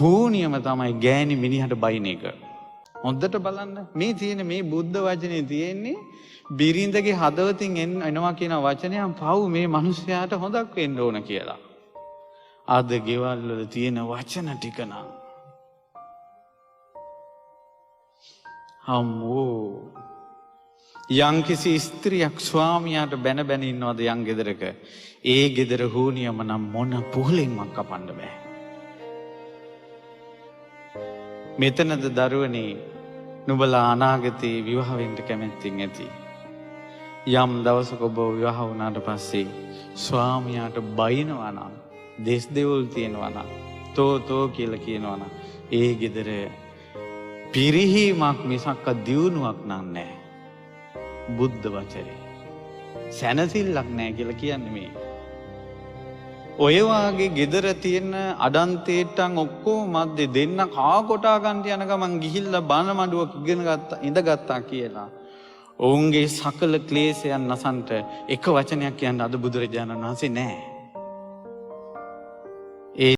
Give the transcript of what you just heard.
හෝනියම තමයි ගෑණි මිනිහට බයින එක. හොඳට බලන්න මේ තියෙන මේ බුද්ධ වචනේ තියෙන්නේ බිරිඳගේ හදවතින් එනවා කියන වචනයන් පව් මේ මිනිස්යාට හොදක් වෙන්න ඕන කියලා. අද ගෙවල් වල තියෙන වචන ටික නම් අම්මෝ යම්කිසි ස්ත්‍රියක් ස්වාමියාට බැන බැන ඉන්නවද යම් ගෙදරක ඒ ගෙදර හෝනියම නම් මොන පුහුලෙන්වත් කපන්න බෑ. මෙතනද දරුවනේ නුඹලා අනාගතේ විවාහ වෙන්න කැමැත්තෙන් ඇති. යම් දවසක ඔබ විවාහ වුණාට පස්සේ ස්වාමියාට බයිනවා නම් දෙස් දෙවුල් තියෙනවා නම් තෝ කියලා කියනවා නම් ඒ ගෙදර පිරිහීමක් මිසක්ක දියුණුවක් නැහැ. බුද්ධ වචනේ සැනසෙල්ලක් නැහැ කියලා කියන්නේ මේ. ඔය වාගේ ගෙදර තියෙන අඩන්තේට්ටන් ඔක්කොම මැද්දේ දෙන්න කා කොටා ගන්න යන ගමන් ගිහිල්ලා බන මඩුවක ඉඳගත්තා කියලා. ඔවුන්ගේ සකල ක්ලේශයන් නසන්ට එක වචනයක් කියන්න අද බුදුරජාණන් වහන්සේ නැහැ.